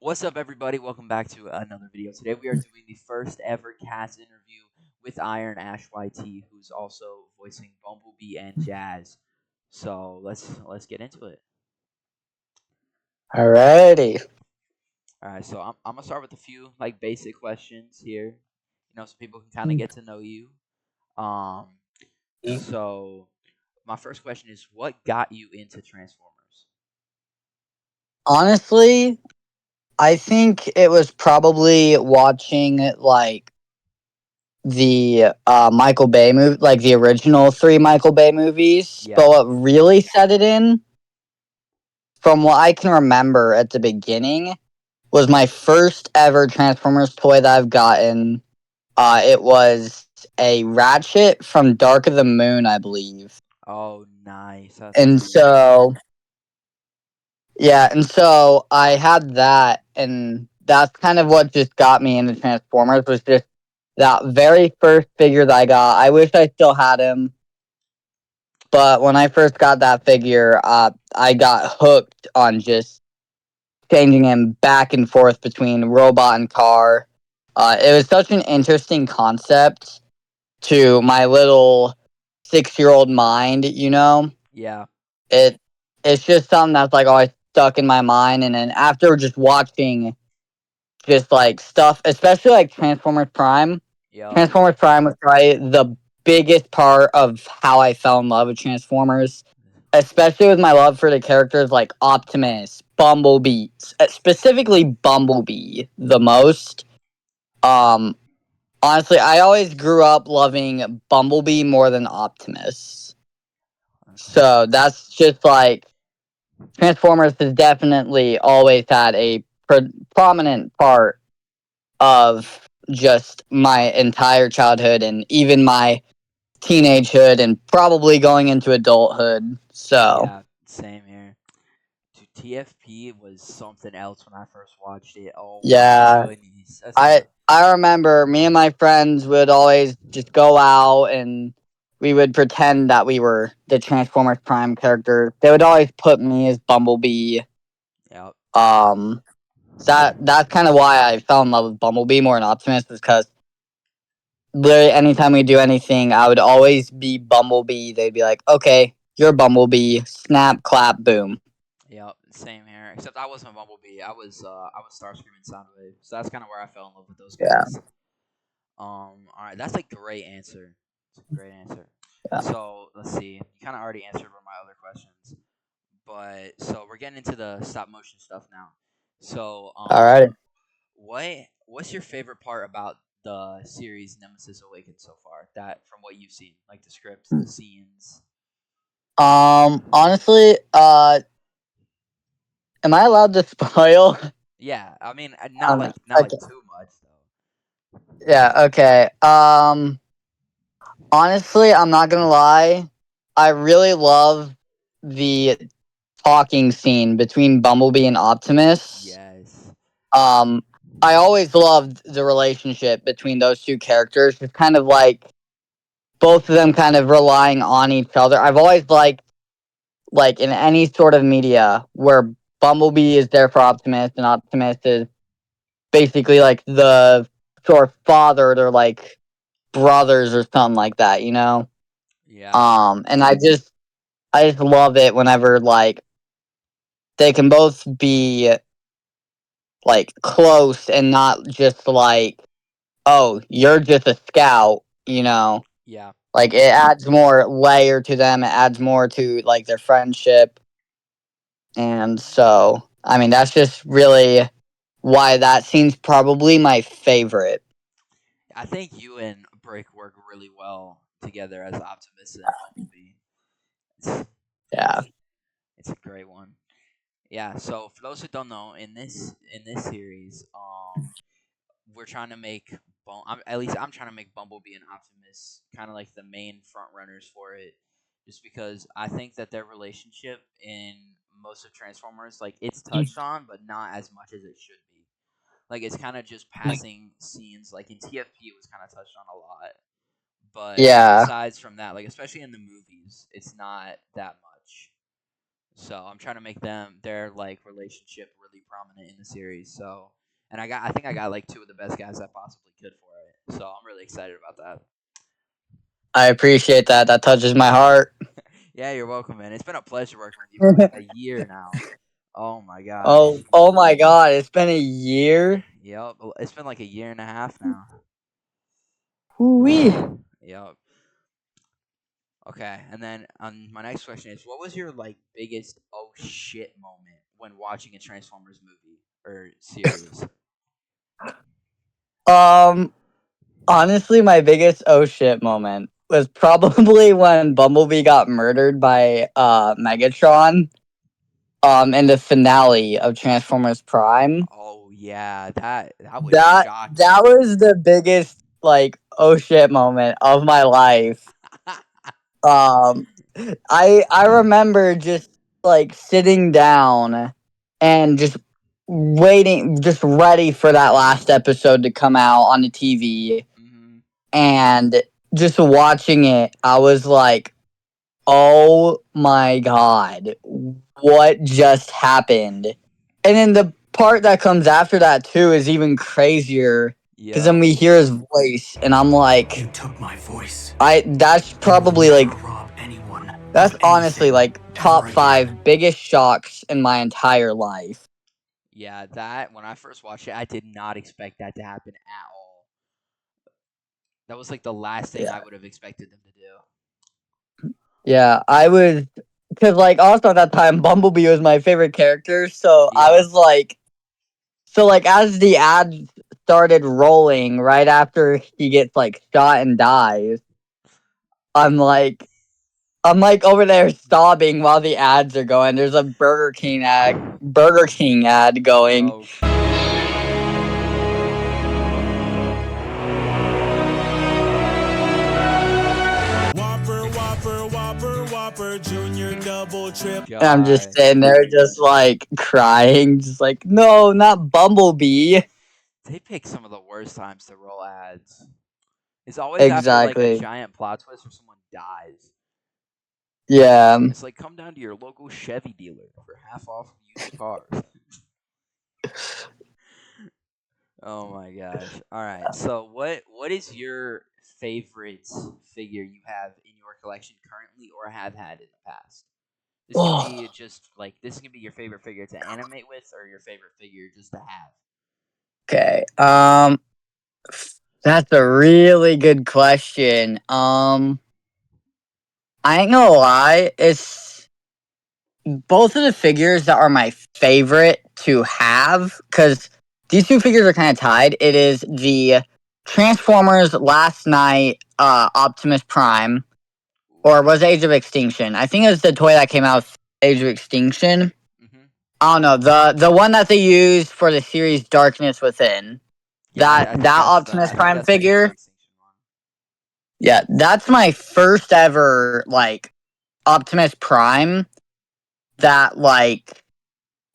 What's up, everybody? Welcome back to another video. Today we are doing the first ever cast interview with Ironashyt, who's also voicing Bumblebee and Jazz. So let's get into it. Alrighty. All right. So I'm gonna start with a few like basic questions here. So people can kind of get to know you. Um. So my first question is, what got you into Transformers? Honestly, I think it was probably watching the Michael Bay movie, like the original three Michael Bay movies. But Yeah. what really set it in, from what I can remember at the beginning, was my first ever Transformers toy that I've gotten. It was a Ratchet from Dark of the Moon, I believe. Oh, nice. That's And cool. so and so I had that, and that's kind of what just got me into Transformers. Was just that very first figure that I got. I wish I still had him, but when I first got that figure, I got hooked on just changing him back and forth between robot and car. It was such an interesting concept to my little 6 year old mind. Yeah. It it's just something that's like always stuck in my mind, and then after just watching just like stuff, especially like Transformers Prime. Yep. Transformers Prime was probably the biggest part of how I fell in love with Transformers, especially with my love for the characters like Optimus, Bumblebee, specifically Bumblebee the most. Um, Honestly, I always grew up loving Bumblebee more than Optimus. Okay. So that's just like Transformers has definitely always had a prominent part of just my entire childhood and even my teenagehood and probably going into adulthood. So, Yeah, same here. Dude, TFP was something else when I first watched it. Oh my yeah, goodness. That's I a I remember me and my friends would always just go out and we would pretend that we were the Transformers Prime characters. They would always put me as Bumblebee. yeah. Um, so that's kind of why I fell in love with Bumblebee more than Optimus, was because literally anytime we do anything, I would always be Bumblebee. They'd be like, "Okay, you're Bumblebee." Snap, clap, boom. Yep, same here. Except I wasn't Bumblebee. I was Starscream and Soundwave. So that's kind of where I fell in love with those Yeah, guys. All right, that's a great answer. It's a great answer. yeah. So let's see. You kind of already answered one of my other questions, but so we're getting into the stop motion stuff now. So All right. what's your favorite part about the series Nemesis Awakens so far? That from what you've seen, like the script, the scenes. Honestly, am I allowed to spoil? Yeah, I mean, Um, not like okay. too much though. Yeah. Okay. Honestly, I'm not gonna lie. I really love the talking scene between Bumblebee and Optimus. Yes. Um, I always loved the relationship between those two characters. It's kind of like both of them kind of relying on each other. I've always liked, like, in any sort of media where Bumblebee is there for Optimus and Optimus is basically like the sort of father. They're like brothers or something like that. Yeah. And I just love it whenever like they can both be like close and not just like, oh, you're just a scout. Yeah. Like it adds more layer to them. It adds more to like their friendship. And so, I mean, that's just really why that scene's probably my favorite. I think you and Brick work really well together as Optimus and Bumblebee. It's, Yeah. it's a great one. Yeah. So for those who don't know, in this series, we're trying to make at least I'm trying to make Bumblebee and Optimus kind of like the main front runners for it, just because I think that their relationship in most of Transformers, like it's touched on, but not as much as it should be. Like it's kind of just passing scenes. Like in TFP, it was kind of touched on a lot, but Yeah. besides from that, like especially in the movies, it's not that much. So I'm trying to make their like relationship really prominent in the series. So, and I think I got like two of the best guys I possibly could for it. So I'm really excited about that. I appreciate that. That touches my heart. Yeah, you're welcome, man. It's been a pleasure working with you for like a year now. Oh my gosh. Oh my God! It's been a year. Yep, it's been like a year and a half now. Wee. Yep. Okay, and then my next question is, what was your like biggest oh shit moment when watching a Transformers movie or series? Um, Honestly, my biggest oh shit moment was probably when Bumblebee got murdered by Megatron. In the finale of Transformers Prime. Oh yeah, that was That shocking. was the biggest like oh shit moment of my life. Um, I remember just like sitting down and just waiting, just ready for that last episode to come out on the TV, Hmm. and just watching it. I was like, "Oh my god, what just happened?" And then the part that comes after that too is even crazier because then Yep. we hear his voice, and I'm like, You took my voice. I that's You will probably never like rob anyone that's of honestly anything like ever top again. five biggest shocks in my entire life. Yeah, that when I first watched it, I did not expect that to happen at all. That was like the last thing Yeah, I would have expected them to do. yeah, I was because like also at that time Bumblebee was my favorite character, so I Yeah. was like, so like as the ad started rolling right after he gets like shot and dies, I'm like I'm like over there sobbing while the ads are going. There's a Burger King ad going. Oh god. Whopper, Whopper, Whopper, Whopper, Junior, Double, Triple. And I'm just God. sitting there just like crying, just like, no, not Bumblebee. They pick some of the worst times to roll ads. It's always after like a Exactly. giant plot twist or someone dies. Yeah. It's like come down to your local Chevy dealer for half off used cars. Oh my gosh. All right. So what is your favorite figure you have in your collection currently or have had in the past? This can be Oh, just like this can be your favorite figure to animate with or your favorite figure just to have. okay. That's a really good question. I ain't gonna lie, it's both of the figures that are my favorite to have because these two figures are kind of tied. It is the Transformers Last Night Optimus Prime, or was Age of Extinction? I think it was the toy that came out with Age of Extinction. Mm-hmm. I don't know, the one that they used for the series Darkness Within. Yeah, That I think that that's the Optimus I think Prime that's the Age of figure. Extinction one. Yeah, that's my first ever like Optimus Prime that like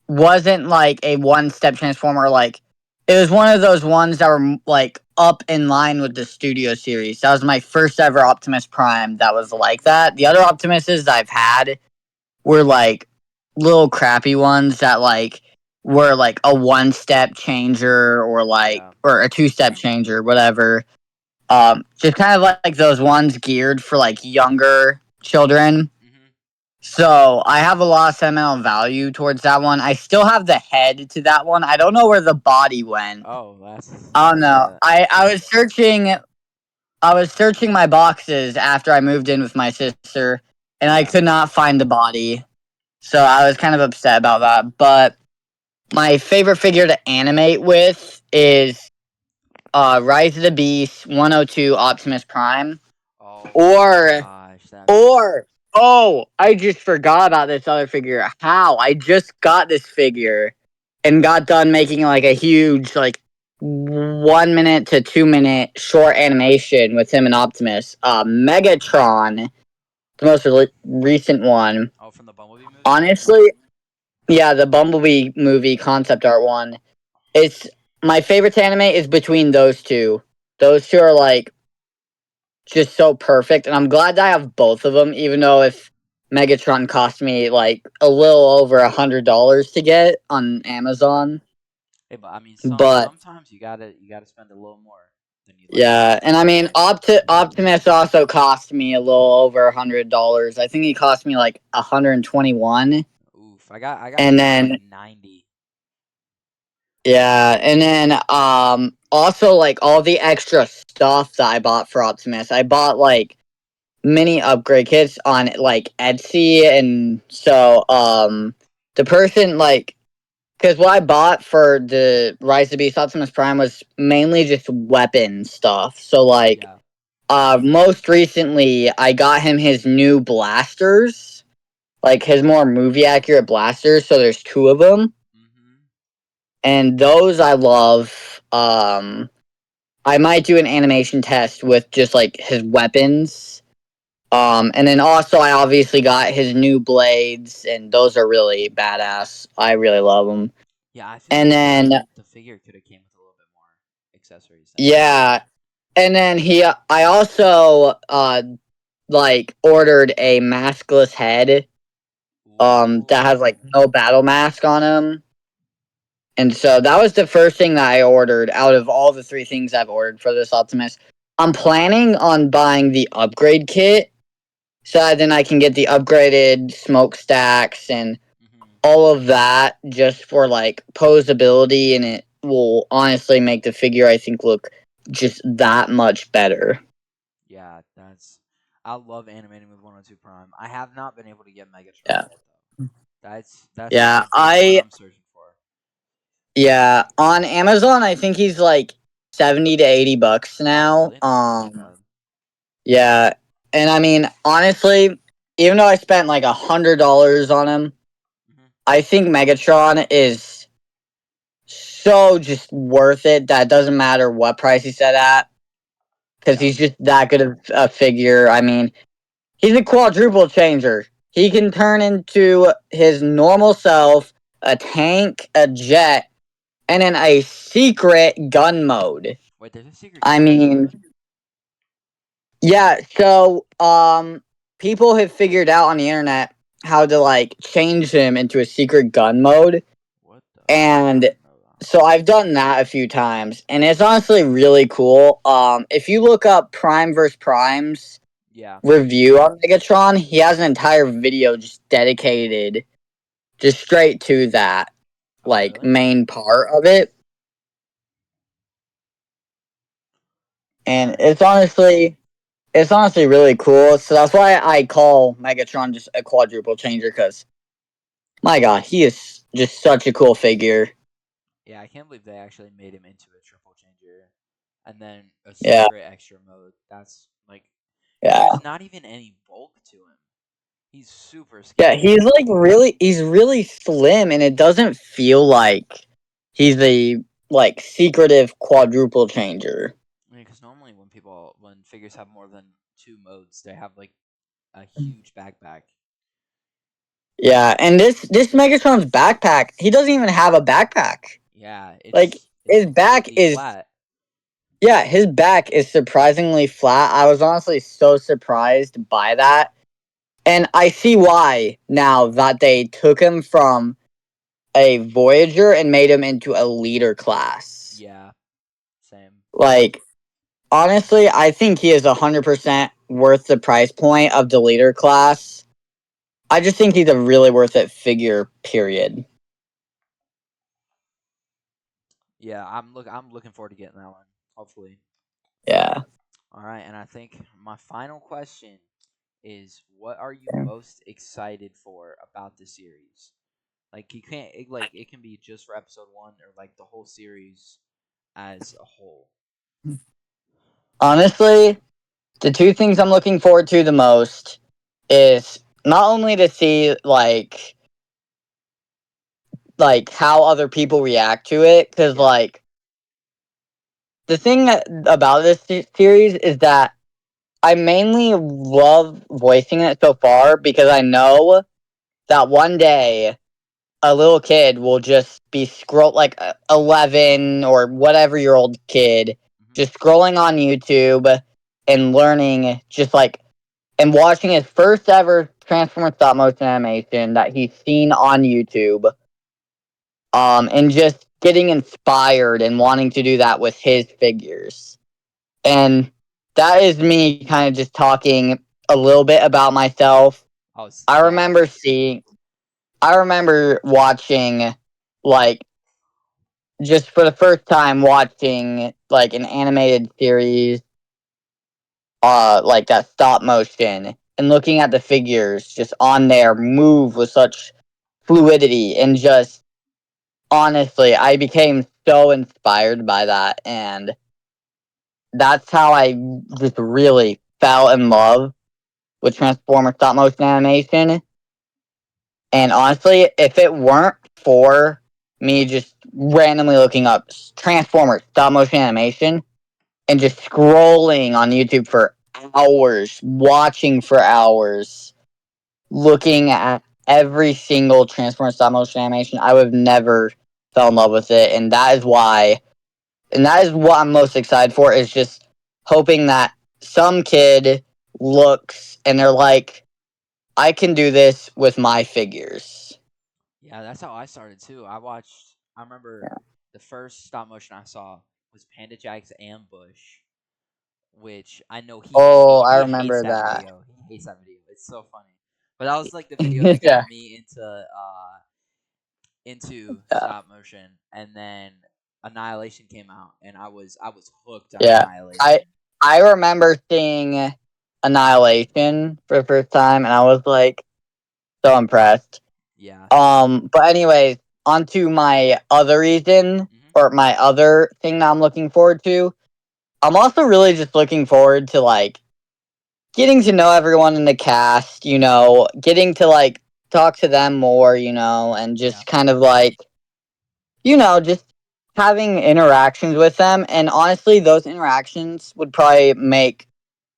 wasn't like a one step transformer. Like it was one of those ones that were like up in line with the studio series. That was my first ever Optimus Prime that was like that. The other Optimuses I've had were like little crappy ones that like were like a one step changer or like Yeah. or a two step changer, whatever. Just kind of like those ones geared for like younger children. Mm-hmm. So I have a lot of sentimental value towards that one. I still have the head to that one. I don't know where the body went. Oh, I don't that's know. a I was searching my boxes after I moved in with my sister, and I yeah. could not find the body. So I was kind of upset about that. But my favorite figure to animate with is Rise of the Beast 102 Optimus Prime. Oh my Or gosh, that man. Or I just forgot about this other figure. How? I just got this figure and got done making like a huge like 1 minute to 2 minute short animation with him and Optimus. Megatron, the most recent one. Oh, from the Bumblebee movie? Honestly, yeah, the Bumblebee movie concept art one. It's my favorite to animate is between those two. Those two are like just so perfect, and I'm glad that I have both of them. Even though if Megatron cost me like a little over $100 to get on Amazon. Hey, but I mean, But sometimes you gotta spend a little more than you'd like to. yeah, and I mean, Optimus also cost me a little over $100. I think he cost me like 121, Oof, I got and his for like then 90. yeah, and then also like all the extra stuff that I bought for Optimus, I bought like mini upgrade kits on like Etsy, and so the person like because what I bought for the Rise of Beast Optimus Prime was mainly just weapon stuff. So like Yeah. most recently I got him his new blasters, like his more movie accurate blasters. So there's two of them, Mhm. and those I love. I might do an animation test with just like his weapons. And then also I obviously got his new blades, and those are really badass. I really love them. Yeah, I feel And like then the figure could have came with a little bit more accessories than it did. yeah, and then I also like ordered a maskless head that has Ooh. like no battle mask on him. And so that was the first thing that I ordered out of all the three things I've ordered for this Optimus. I'm planning on buying the upgrade kit so that then I can get the upgraded smokestacks and Mhm. all of that just for like posability, and it will honestly make the figure I think look just that much better. Yeah, that's. I love animating with 102 Prime. I have not been able to get Megatron Yeah. yet though. That's Yeah, that's what I'm searching for. yeah, on Amazon I think he's like 70 to 80 bucks Oh, now. really? Not that bad. Yeah. And I mean, honestly, even though I spent like $100 on him, Mhm. I think Megatron is so just worth it that it doesn't matter what price he's set at, because Yeah. he's just that good of a figure. I mean, he's a quadruple changer. He can turn into his normal self, a tank, a jet, and in a secret gun mode. Wait, there's a secret I gun mean, mode. yeah, so people have figured out on the internet how to like change him into a secret gun mode, What the? I and didn't know that. so I've done that a few times, and it's honestly really cool. If you look up Prime vs Prime's Yeah. review on Megatron, he has an entire video just dedicated just straight to that Oh, like really? main part of it, All and right. it's honestly really cool. So that's why I call Megatron just a quadruple changer, because my God, he is just such a cool figure. Yeah, I can't believe they actually made him into a triple changer, and then a Yeah, secret extra mode. That's like, yeah, there's not even any bulk to him. He's super yeah. skinny. He's really slim, and it doesn't feel like he's a like secretive quadruple changer. Because normally when figures have more than two modes, they have like a huge backpack. Yeah, and this Megatron's backpack, he doesn't even have a backpack. Yeah, Like it's his back completely is flat. yeah, his back is surprisingly flat. I was honestly so surprised by that. And I see why now that they took him from a Voyager and made him into a leader class. Yeah, same. Like, honestly, I think he is 100% worth the price point of the leader class. I just think he's a really worth it figure, period. Yeah, I'm looking forward to getting that one. Hopefully. Yeah. All right, and I think my final question is, what are you most excited for about the series? Like you can't like it can be just for episode 1 or like the whole series as a whole. Honestly, the two things I'm looking forward to the most is not only to see like how other people react to it, because Yeah. like the thing about this series is that I mainly love voicing it so far, because I know that one day a little kid will just be like 11 or whatever year old kid Hmm. just scrolling on YouTube and learning just like and watching his first ever Transformer stop motion animation that he's seen on YouTube, and just getting inspired and wanting to do that with his figures. And that is me kind of just talking a little bit about myself. Oh, I yeah. remember seeing, I remember watching, like, just for the first time watching, like, an animated series, like that stop motion, and looking at the figures just on there move with such fluidity, and just, honestly, I became so inspired by that, and that's how I just really fell in love with Transformer stop motion animation. And honestly, if it weren't for me just randomly looking up Transformers stop motion animation and just scrolling on YouTube for hours, watching for hours, looking at every single Transformers stop motion animation, I would have never fell in love with it. And that is why, and that is what I'm most excited for, is just hoping that some kid looks and they're like, I can do this with my figures. Yeah, that's how I started too. I remember the first stop motion I saw was Panda Jack's Ambush, which I know Oh, I he hates remember that that. video. He hates that video. It's so funny. But that was like the video that Yeah, got me into yeah, stop motion, and then Annihilation came out, and I was hooked on yeah. I Annihilation. I remember seeing Annihilation for the first time, and I was like so impressed. Yeah. But anyways, on to my other reason, Hmm. or my other thing that I'm looking forward to. I'm also really just looking forward to, like, getting to know everyone in the cast, getting to, like, talk to them more, and Yeah. just kind of like, just having interactions with them. And honestly, those interactions would probably make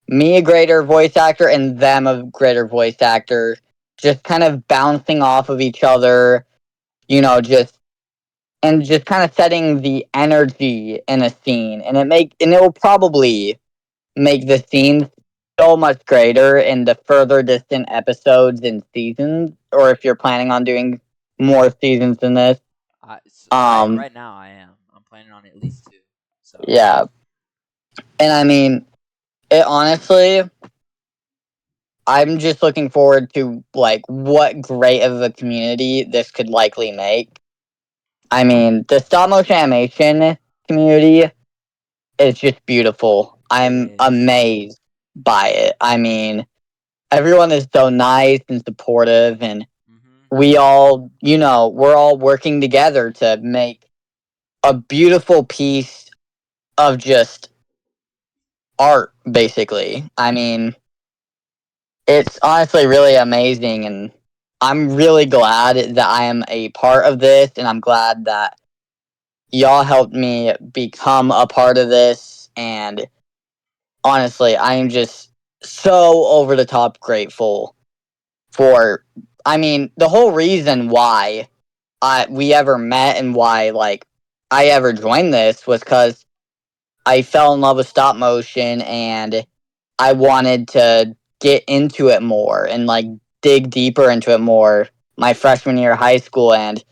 me a greater voice actor and them a greater voice actor. Just kind of bouncing off of each other, just and just kind of setting the energy in a scene, and it will probably make the scenes so much greater in the further distant episodes and seasons, or if you're planning on doing more seasons than this. Um, Right now I am. I'm planning on at least two. So yeah, and I mean, it honestly, I'm just looking forward to, like, what great of a community this could likely make. I mean, the stop motion animation community is just beautiful. it I'm is. amazed by it. I mean, everyone is so nice and supportive, and Hmm. we're all working together to make a beautiful piece of just art, basically. I mean, it's honestly really amazing, and I'm really glad that I am a part of this, and I'm glad that y'all helped me become a part of this. And honestly, I am just so over the top grateful for. I mean, the whole reason why we ever met and why, like, I ever joined this was because I fell in love with stop motion, and I wanted to get into it more and, like, dig deeper into it more my freshman year of high school. And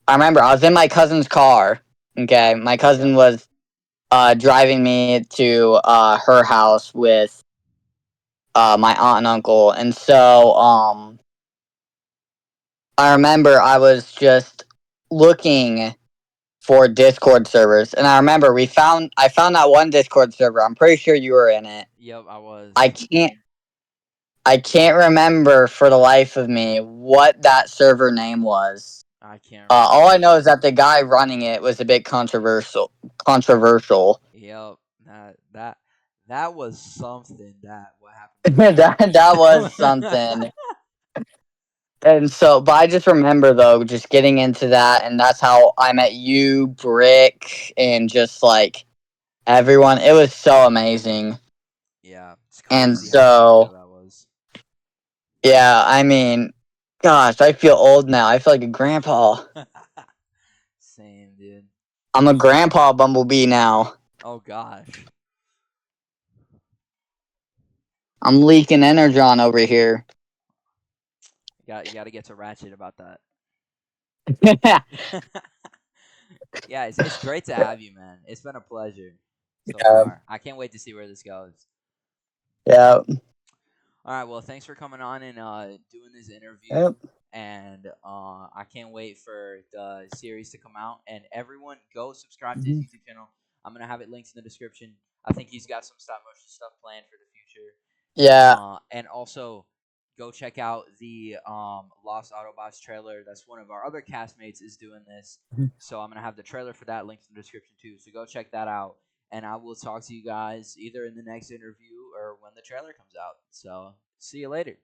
I remember I was in my cousin's car. Okay, my cousin Yep. was driving me to her house with my aunt and uncle, and so I remember I was just looking for Discord servers, and I remember I found that one Discord server. I'm pretty sure you were in it. Yep. I I was. can't I can't remember for the life of me what that server name was. I can't remember All I know either. is that the guy running it was a bit controversial. Controversial. Yep. That was something. That what That was happened something. And so, but I just remember, though, just getting into that, and that's how I met you, Brick, and just, like, everyone. It was so amazing. Yeah, it's And crazy how long ago so, that was. yeah, I mean, gosh, I feel old now. I feel like a grandpa. Same, dude. I'm a grandpa Bumblebee now. Oh gosh. I'm leaking energon over here. You got to get to Ratchet about that. Yeah. Yeah, it's great to have you, man. It's been a pleasure so far. I can't wait to see where this goes. Yeah. All right, well, thanks for coming on and doing this interview. Yep. And I can't wait for the series to come out. And everyone, go subscribe to his Mhm. YouTube channel. I'm gonna have it linked in the description. I think he's got some stop motion stuff planned for the future. Yeah. And also, go check out the Lost Autobots trailer. That's one of our other castmates is doing this. So I'm gonna have the trailer for that linked in the description too. So go check that out. And I will talk to you guys either in the next interview or when the trailer comes out. So see you later.